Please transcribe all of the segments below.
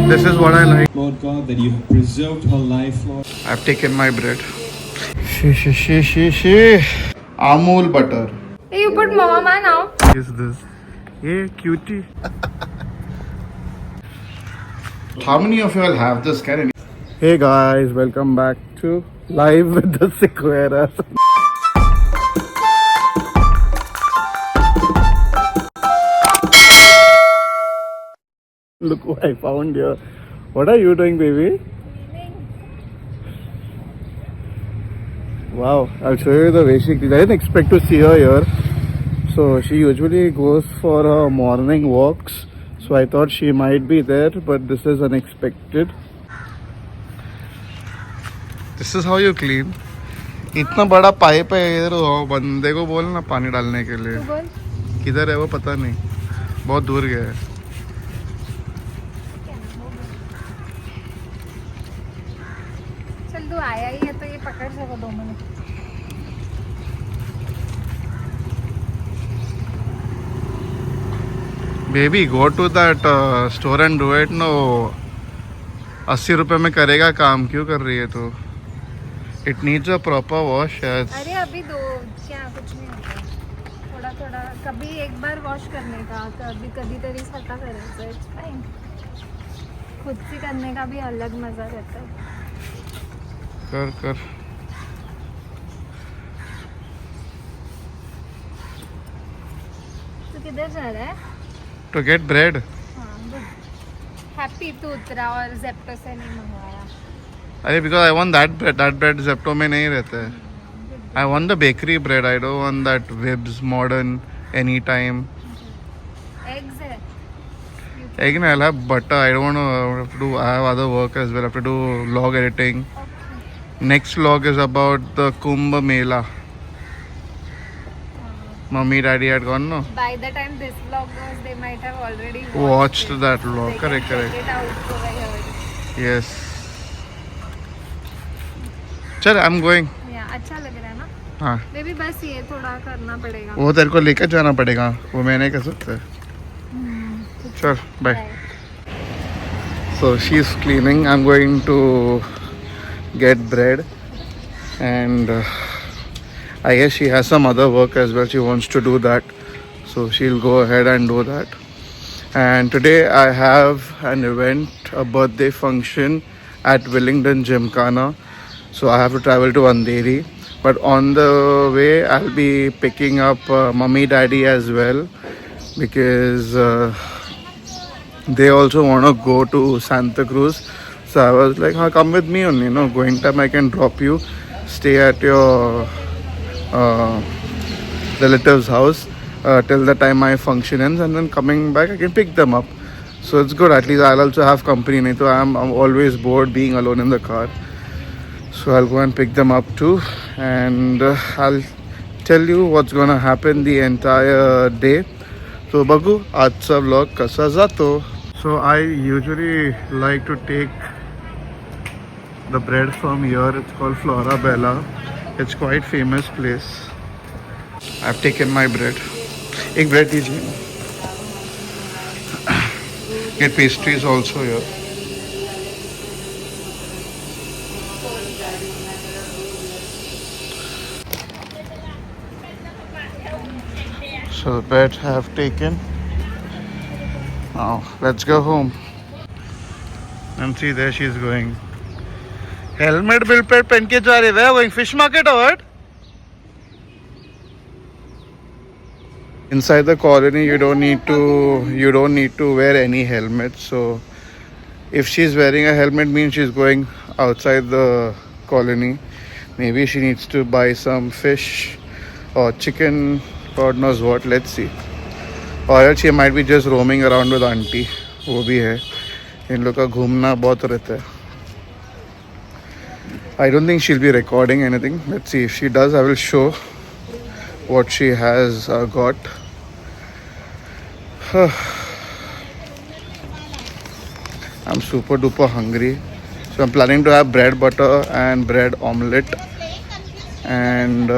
This is what I like. Lord God, that you have preserved her life, Lord. I've taken my bread. She. Amul butter. Hey, you put mama now. What is this? Hey, cutie. How many of you all have this can? Hey guys, welcome back to Live with the Sequeras. Look what I found here. What are you doing, baby? Wow, I'll show you the way she cleans. I didn't expect to see her here. So she usually goes for her morning walks. So I thought she might be there, but this is unexpected. This is how you clean. इतना बड़ा pipe है इधर, बंदे को बोल ना पानी डालने के लिए. किधर है वो पता नहीं, बहुत दूर गया है. चल तू आया ही है तो ये पकड़ सको 2 minute. Baby go to that store and do it. No 80 रुपए में करेगा काम, क्यों कर रही है तू? It needs a proper wash. अरे अभी दो क्या कुछ नहीं होता, थोड़ा थोड़ा कभी एक बार वॉश करने का, कभी कधीतरी स्वतः करायचं. It's fine. खुद से करने का भी अलग मजा रहता है. कर तू किधर जा रहा है? To get bread. हाँ गुड. हैप्पी तू उतरा और जेप्टो से नहीं मंगवाया. अरे because I want that bread Zepto में नहीं रहता है. I want the bakery bread. I don't want that Wibs modern any time. Eggs है. Again, I'll have butter. I don't want to do. I have other work as well. I have to do log editing. Next vlog is about the Kumbh Mela. Mummy, Daddy had gone, no? By the time this vlog goes, they might have already Watched it. that vlog. They Correct, can correct. check it out over here. Yes. चल, I'm going. Yeah, अच्छा लग रहा है ना? हाँ. Baby बस ये थोड़ा करना पड़ेगा. वो तेरे को लेकर जाना पड़ेगा. वो मैं नहीं कर सकता. Sure. Bye. So she's cleaning. I'm going to get bread, and I guess she has some other work as well. She wants to do that, so she'll go ahead and do that. And today I have an event, a birthday function at Willingdon Gymkhana. So I have to travel to Andheri. But on the way, I'll be picking up Mummy Daddy as well, because they also want to go to Santa Cruz. So I was like, come with me only. No, going time I can drop you, stay at your relative's house till the time my function ends, and then coming back I can pick them up. So it's good. At least I'll also have company. So I'm always bored being alone in the car. So I'll go and pick them up too, and I'll tell you what's gonna happen the entire day. So बघू आजचा vlog कसा जातो. So I usually like to take the bread from here. It's called Flora Bella. It's quite famous place. I've taken my bread. एक bread दीजिए. Get pastries also here. So the bread have taken. Now let's go home. And see, there she's going. Helmet bill पे पहन के जा रही है. Where are going? Fish market or what? Inside the colony, you don't need to wear any helmet. So if she's wearing a helmet, means she's going outside the colony. Maybe she needs to buy some fish or chicken, God knows what. Let's see. Or else she might be just roaming around with auntie. वो भी है. इन लोग का घूमना बहुत रहता है. I don't think she'll be recording anything. Let's see. If she does, I will show what she has got. I'm super duper hungry. So I'm planning to have bread butter and bread omelette. And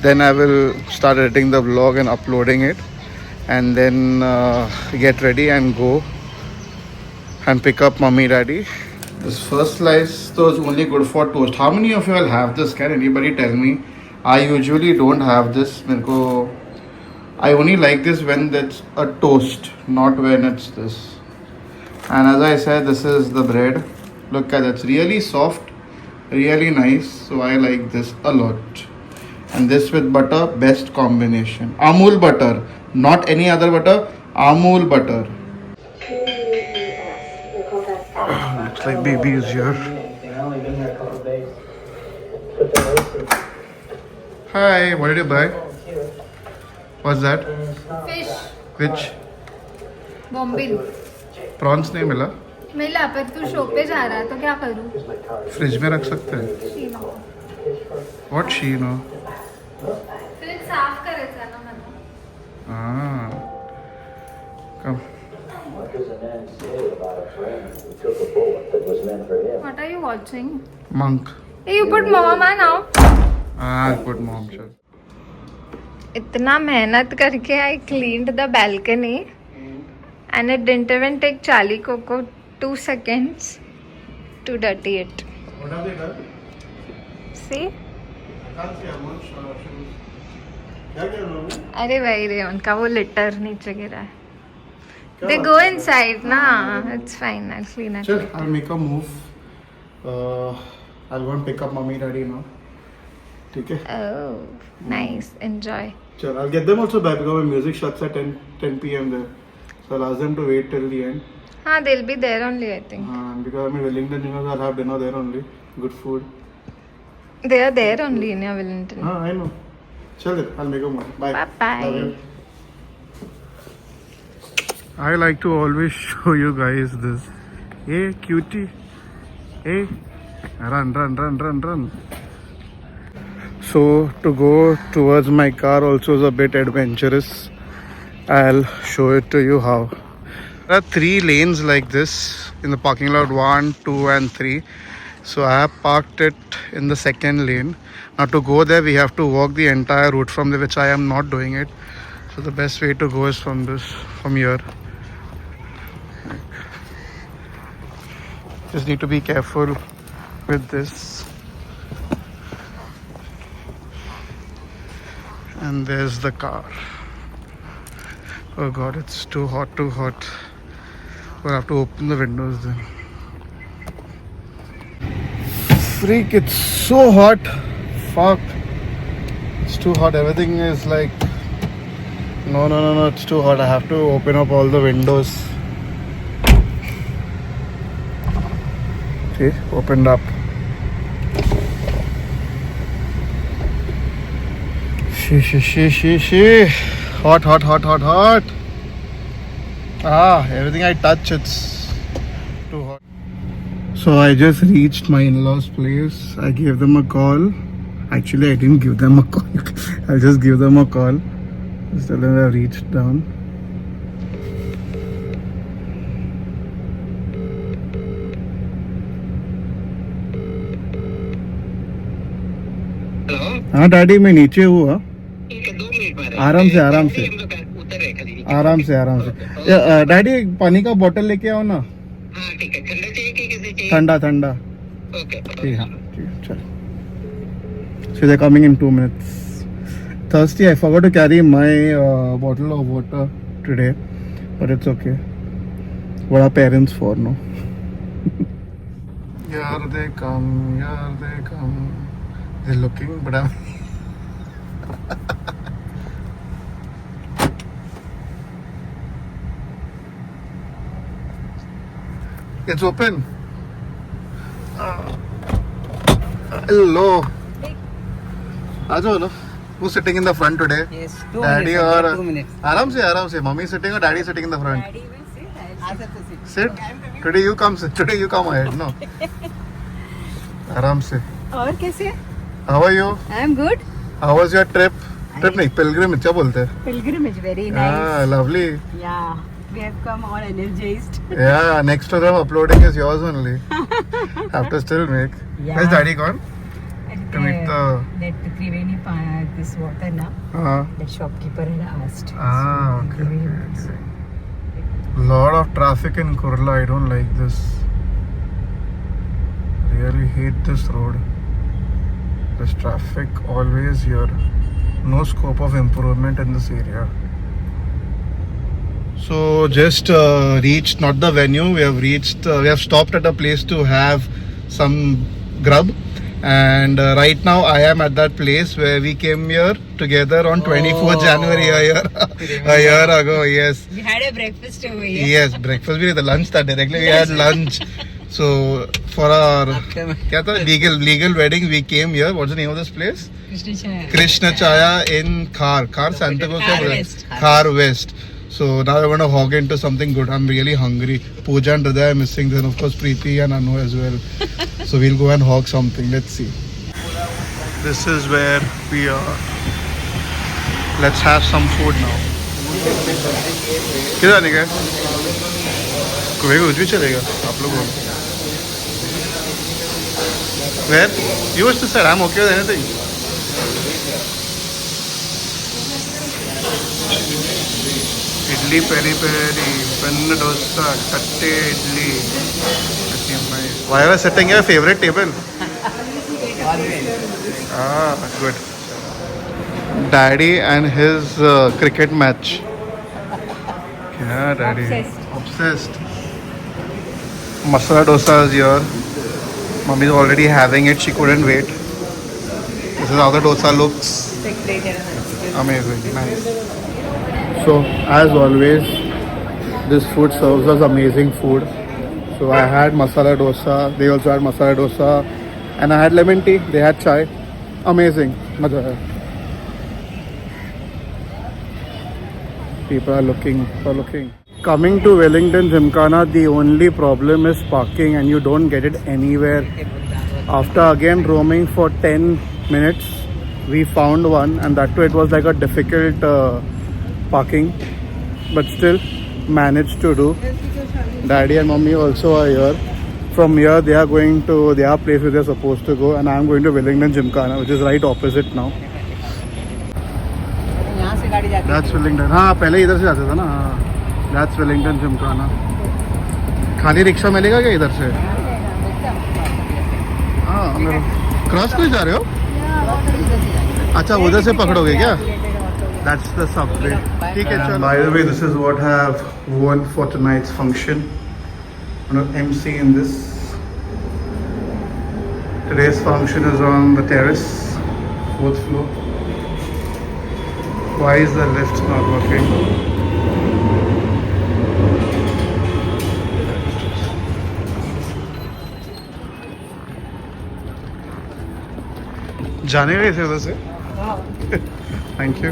then I will start editing the vlog and uploading it. And then get ready and go and pick up mommy, daddy. This first slice though is only good for toast. How many of you all have this? Can anybody tell me? I usually don't have this. I only like this when it's a toast, not when it's this. And as I said, this is the bread. Look at it. It's really soft, really nice. So I like this a lot. And this with butter, best combination. Amul butter, not any other butter. Amul butter. Looks like baby is here. Hi, what did you buy? What's that? Fish Which? Bombil Prawns नहीं मिला? मिला पर तू show पे जा रहा है तो क्या करूँ फ्रिज में रख सकते हैं. शीनो What she know? फ्रिज साफ करायचं ना मला Ah. Come. What are you watching? Monk. Hey, you put mama now. I'll put mom sure. इतना मेहनत करके I cleaned the balcony and it didn't even take Charlie Coco 2 seconds to dirty it. What have they done? See? I can't see how much shoes. क्या क्या लोगे? अरे भाई रे उनका वो लिटर नीचे गिरा है. They go inside ना. It's fine. I'll clean it. Sure, I'll make a move. I'll go and pick up mommy daddy now. ठीक है? Oh, nice. Enjoy. Sure, I'll get them also back because my music shuts at 10 p.m. there. So I'll ask them to wait till the end. हाँ, they'll be there only, I think. Because I'm in Wellington, I'll have dinner there only. Good food. They are there only in your Wellington. I know. Chal, I'll make a move. Bye. Bye-bye. Love you. I like to always show you guys this. Hey, cutie. Hey, run. So to go towards my car also is a bit adventurous. I'll show it to you how. There are 3 lanes like this in the parking lot, 1, 2 and 3. So I have parked it in the second lane. Now to go there we have to walk the entire route from there, which I am not doing it. So the best way to go is from here. Just need to be careful with this. And there's the car. Oh god, it's too hot. We'll have to open the windows then. Freak, it's so hot. Fuck. It's too hot. Everything is like... No, it's too hot. I have to open up all the windows. See, opened up. She. Hot. Everything I touch, it's too hot. So I just reached my in-laws' place. I gave them a call. Actually, I didn't give them a call. I'll just give them a call. Just tell them I reached down. हाँ daddy मैं नीचे हूँ. आराम से daddy पानी का बोतल लेके आओ ना. ठंडा ठीक है चल. So they're coming in 2 minutes. Thirsty, I forgot to carry my bottle of water today, but it's okay. What are parents for, no? Here they come. They're looking, but I'm... It's open. Hello. आ जाओ ना. Who's sitting in the front today? Yes, 2 Daddy minutes. और 2 minutes. आराम से. Mommy sitting or daddy sitting in the front? Daddy will sit. I'll sit. Sit. Today you come ahead. No. आराम से. और कैसे? How are you? I am good. How was your trip? Trip नहीं, pilgrimage क्या बोलते हैं? Pilgrimage, very nice. Ah, lovely. Yeah, we have come all energized. Yeah, next to them uploading is yours only. Have to still make. Yeah. Where's daddy gone? And, To meet the- that Triveni this water now. Uh, The shopkeeper had asked. Ah, So, okay. Triveni, so Lot of traffic in Kurla. I don't like this. Really hate this road. There's traffic always here. No scope of improvement in this area. So just reached not the venue. We have stopped at a place to have some grub. And right now I am at that place where we came here together on 24th January a year ago. Yes. We had a breakfast over here. Yes, breakfast. We had the lunch that directly. We had lunch. So for our legal wedding, we came here. What's the name of this place? Krishna Chaya in Khar Santa Cruz. Khar West. So now I want to hog into something good. I'm really hungry. Pooja and Hridaya are missing. Then of course Preeti and Anu as well. So we'll go and hog something. Let's see. This is where we are. Let's have some food now. किधर आने का? कोई कुछ भी चलेगा. आप लोग बोलो. Where? You wish to say I'm okay with anything. Idli peri peri, panna dosa, katte idli. Why are you sitting your favorite table? Good. Daddy and his cricket match. Yeah, Daddy. Obsessed. Masala dosa is here. Mummy is already having it. She couldn't wait. This is how the dosa looks. Amazing. Nice. So, as always, this food serves us amazing food. So, I had masala dosa. They also had masala dosa. And I had lemon tea. They had chai. Amazing. Maza hai. People are looking. Coming to Wellington Gymkhana, the only problem is parking, and you don't get it anywhere. After again roaming for 10 minutes, we found one, and that too it was like a difficult parking, but still managed to do. Daddy and Mommy also are here. From here they are going to their place where they're supposed to go, and I'm going to Wellington Gymkhana, which is right opposite now. That's Wellington. हाँ पहले इधर से जाते थे ना. That's Wellington Gymkhana. खाली rickshaw मिलेगा क्या इधर से? हाँ क्रॉस क्यों जा रहे हो? अच्छा उधर से पकड़ोगे क्या? That's the subway. ठीक है चलो. By the way, this is what I have worn for tonight's function. I'm going to MC in this. Today's function is on the terrace, 4th floor. Why is the lift not working? जाने का इसे उधर से? Thank you.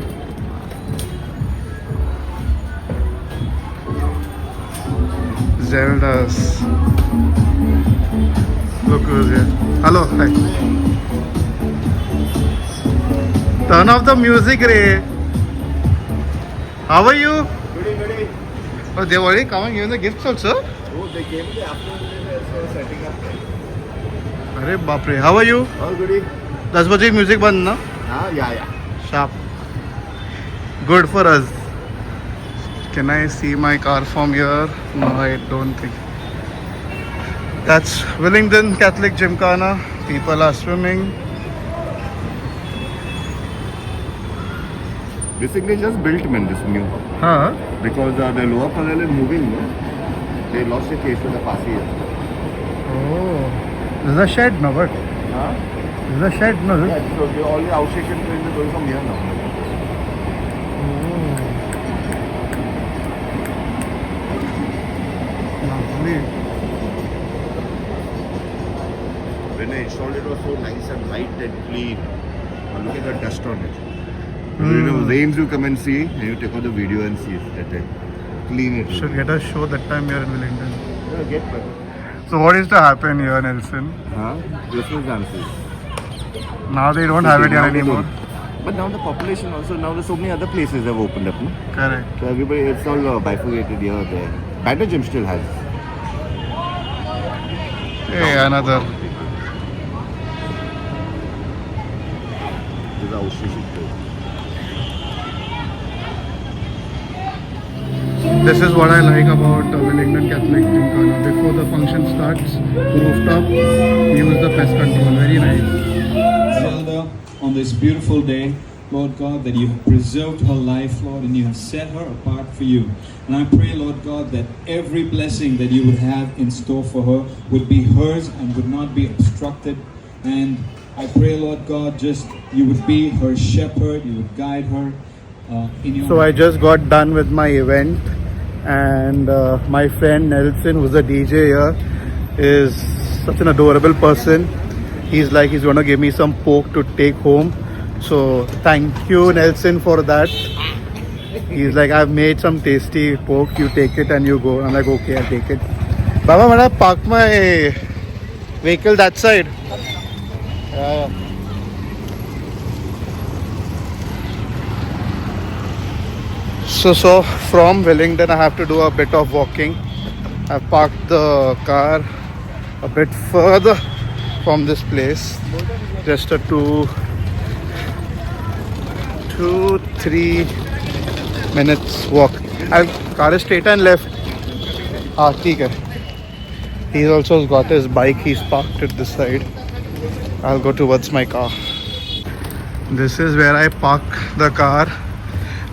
Zelda's. Look who's here. Hello, hi. Turn off the music, Ray. How are you? Goody. Oh, they've already come and given the gifts also? Oh, they came in the afternoon, so setting up. Arey baap re. How are you? All goody. 10 baje music band na? Yeah. Sharp. Good for us. Can I see my car from here? No, I don't think. That's Wellington Catholic Gymkhana. People are swimming. Basically, just built this new. Huh? Because the lower panel is moving, no? They lost the case with the past year. Oh. This is a shed, no? But Huh? this is a shed, no? Yeah, so all the outstation trains are going from here now. Lovely. When I installed it, was so nice and light and clean. And look at the dust on it. Hmm. You know, rains, you come and see, and you take out the video and see it. Clean it. Should get a show that time here in Wellington. Yeah, get better. So what is to happen here, Nelson? Huh? Christmas dances. Now they don't have it here Now they anymore. don't. But now the population also, now there's so many other places have opened up. No? Correct. So everybody, it's all bifurcated here or there. Banner Gym still has. Hey, another. This is outstation. So This is what I like about Wellington Catholic Gymkhana. Before the function starts, rooftop, use the pest control. Very nice. Zelda, on this beautiful day, Lord God, that you have preserved her life, Lord, and you have set her apart for you. And I pray, Lord God, that every blessing that you would have in store for her would be hers and would not be obstructed. And I pray, Lord God, just you would be her shepherd, you would guide her in your. So I just got done with my event, and my friend Nelson, who's a DJ here, is such an adorable person. He's like he's gonna give me some pork to take home. So thank you, Nelson, for that. He's like, I've made some tasty pork. You take it and you go. I'm like, okay, I'll take it. Baba, when I park my vehicle that side. So from Wellington, I have to do a bit of walking. I've parked the car a bit further from this place. Just a 2-3 minutes walk. Car is straight and left. ठीक है. He's also got his bike. He's parked at this side. I'll go towards my car. This is where I park the car.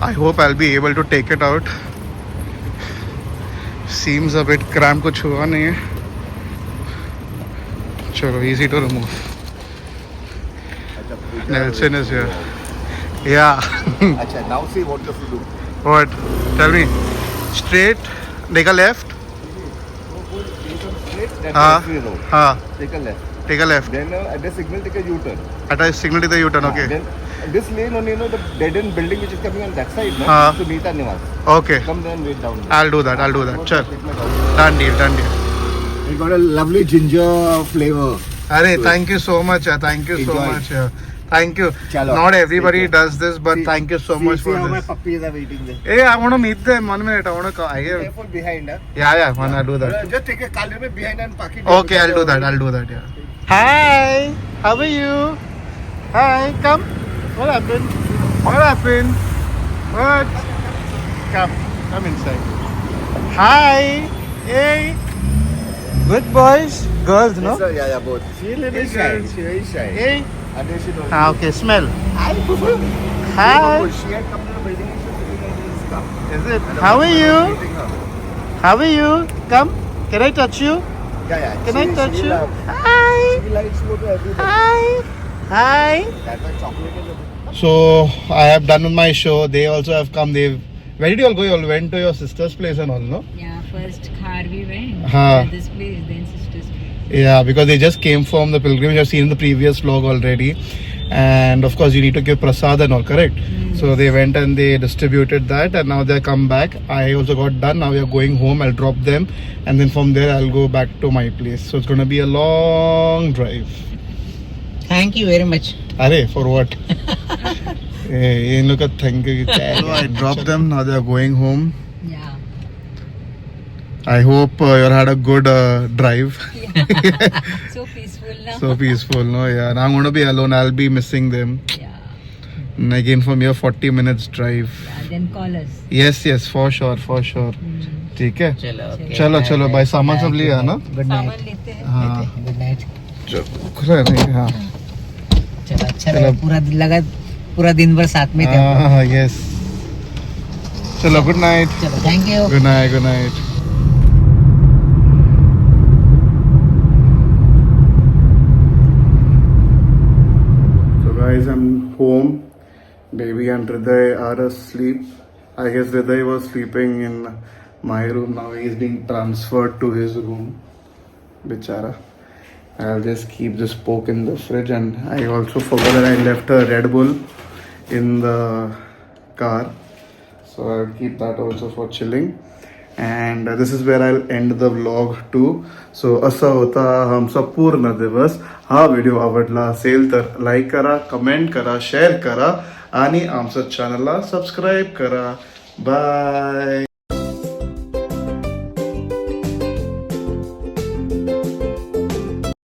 I hope I'll be able to take it out. Seems a bit cramped. कुछ हुआ नहीं है. चलो, easy to remove. Nelson is here. Yeah. Acha, now see what you have to do. What? Tell me. Straight. Take a left. That's हाँ. the road. हाँ. Take a left. Take a left. Then at the signal, take a U-turn. At a signal to the U-turn. Okay. Then this lane only, the dead-end building which is coming on that side, no? हाँ. To Nita Niwas. Okay. Come there and wait down there. I'll do that. Chal. Done deal. It got a lovely ginger flavor. Arey, thank you so much. Thank you so Enjoy. much. Thank you. Chalo. Not everybody See, does this, but thank you so much for how my this. puppies are waiting there. Hey, I want to meet them. 1 minute. I want to. Careful behind, huh? Yeah, man. I'll do that. Just take a car behind and park it. Okay, I'll do that. Yeah. Hi. How are you? Hi. Come. What happened? What? Come inside. Hi. Hey. Good boys. Girls, no? Yes, sir, yeah, both. She's a little shy. She's very shy. Hey. And then she don't. Okay. Smell. Hi. Hi. She had come to the building and she was sitting in this car. Is it? How are you? Meeting her. How are you? Come. Can I touch you? Yeah. Can I touch you? She Hi. likes to go to everybody. Hi. That's why chocolate is a So I have done my show. They also have come. Where did you all go? You all went to your sister's place and all, no? Yeah, first car we went. हाँ. This place, then sister's place. Yeah, because they just came from the pilgrimage. I've seen in the previous vlog already. And of course, you need to give prasad and all, correct? So they went and they distributed that, and now they come back. I also got done. Now we are going home. I'll drop them, and then from there I'll go back to my place. So it's gonna be a long drive. Thank you very much. Arey, for what? Hey, look at thank you. So I dropped them. Now they are going home. Yeah. I hope you had a good drive. So peaceful now. So peaceful, no? Yeah. Now I'm going to be alone. I'll be missing them. Yeah. And again, from here, 40 minutes drive. Yeah, then call us. Yes, for sure. ठीक है? चलो चलो भाई सामान सब लिया ना? Good सामान नाइट लेते हैं. हाँ. गुड नाइट खुला नहीं हाँ. चलो अच्छा चलो. लगा पूरा दिन भर साथ में थे हम लोग. हाँ, yes. चलो, good night. चलो thank you. Good night. So guys, I'm home. Baby and Hriday are asleep. I guess Hriday was sleeping in my room. Now he's being transferred to his room. Bichara. I'll just keep this pork in the fridge, and I also forgot that I left a Red Bull in the car. So I'll keep that also for chilling. And this is where I'll end the vlog too. So असा होता आमचा पूर्ण दिवस. हा video आवडला असेल तर like करा, कमेंट करा, शेअर करा आणि आमच्या चॅनलला सबस्क्राईब करा. बाय.